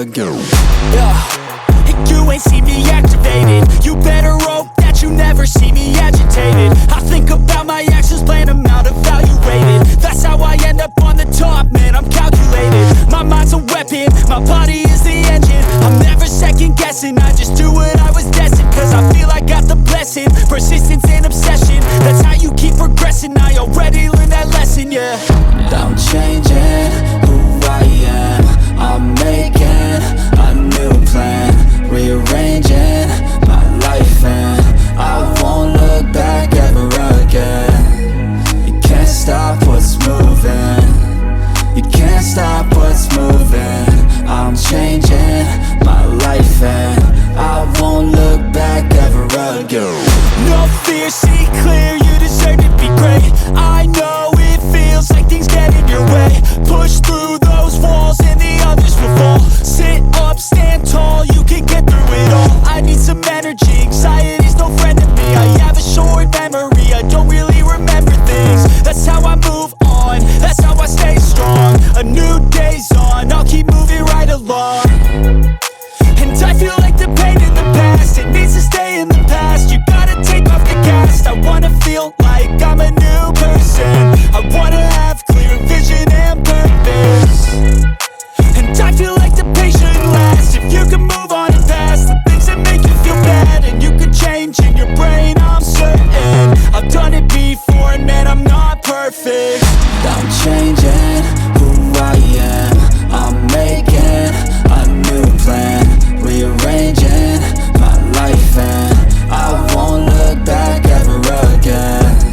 again. You ain't see me activated. You better hope that you never see me agitated. I think about my actions, plan them out, evaluated. That's how I end up on the top, man, I'm calculated. My mind's a weapon, my body is the engine. I'm never second guessing, I just do what I was destined. Cause I feel I got the blessing, persistence and obsession. That's how you keep progressing, I already learned that lesson, yeah. I'm changing who I am. I'm making a new plan, rearranging my life, and I won't look back ever again. You can't stop what's moving, you can't stop what's moving. I'm changing my life and I won't look back ever again. No fear, see clear, you deserve to be great. I know it feels like things get in your way. Push through those walls and the others will fall. Sit up, stand tall, you can get through it all. I need some energy, anxiety's no friend to me. I have a short memory, I don't really remember things. That's how I move on, that's how I stay strong. A new day's on, I'll keep moving right along. And I feel like the pain in the past, it needs to stay in the past. You gotta take off the cast. I wanna feel like I'm a new person. I wanna have clear vision and purpose. And I feel like the pain shouldn't last. If you can move on and past the things that make you feel bad, and you can change in your brain, I'm certain. I've done it before and man, I'm not perfect. I'm changing who I am. I'm making a new plan, rearranging my life, and I won't look back ever again.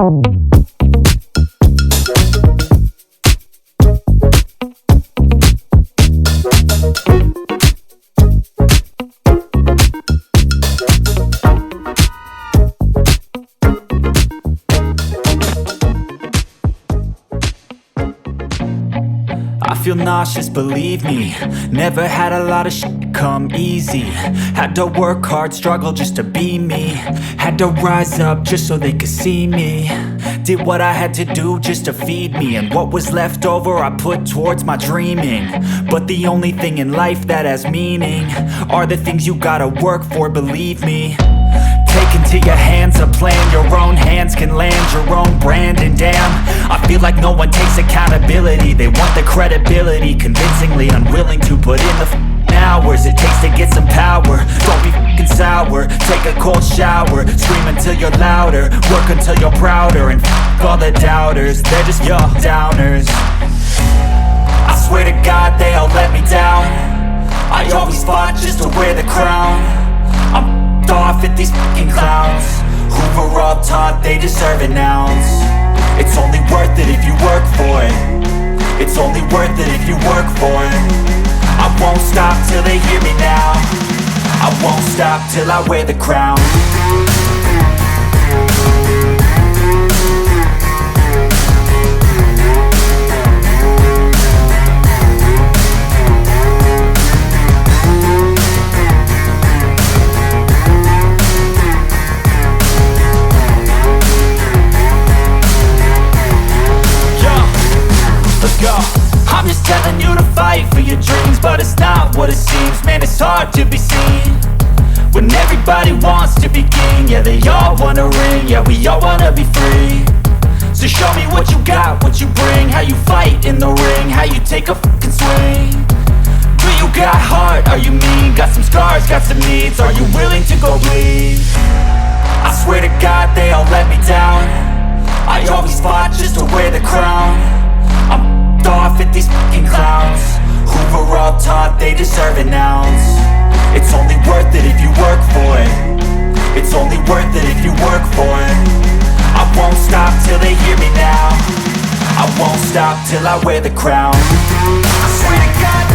I feel nauseous, believe me. Never had a lot of shit come easy. Had to work hard, struggle just to be me. Had to rise up just so they could see me. Did what I had to do just to feed me. And what was left over I put towards my dreaming. But the only thing in life that has meaning are the things you gotta work for, believe me. Take into your hands a plan. Your own hands can land your own brand. And damn, I feel like no one takes accountability. They want the credibility, convincingly unwilling to put in the hours it takes to get some power. Don't be f***ing sour. Take a cold shower. Scream until you're louder. Work until you're prouder. And f*** all the doubters, they're just your downers. I swear to God they all let me down. I always fought just to wear the crown. I'm off at these fucking clowns who were all taught they deserve an ounce. It's only worth it if you work for it. It's only worth it if you work for it. I won't stop till they hear me now. I won't stop till I wear the crown. I'm just telling you to fight for your dreams, but it's not what it seems. Man, it's hard to be seen when everybody wants to be king. Yeah, they all wanna ring, yeah, we all wanna be free. So show me what you got, what you bring. How you fight in the ring, how you take a fucking swing. Do you got heart, are you mean? Got some scars, got some needs, are you willing to go bleed? I swear to God they all let me down. I always fought just to wear the crown. I'm off at these fucking clowns who were all taught they deserve an ounce. It's only worth it if you work for it. It's only worth it if you work for it. I won't stop till they hear me now. I won't stop till I wear the crown. I swear to God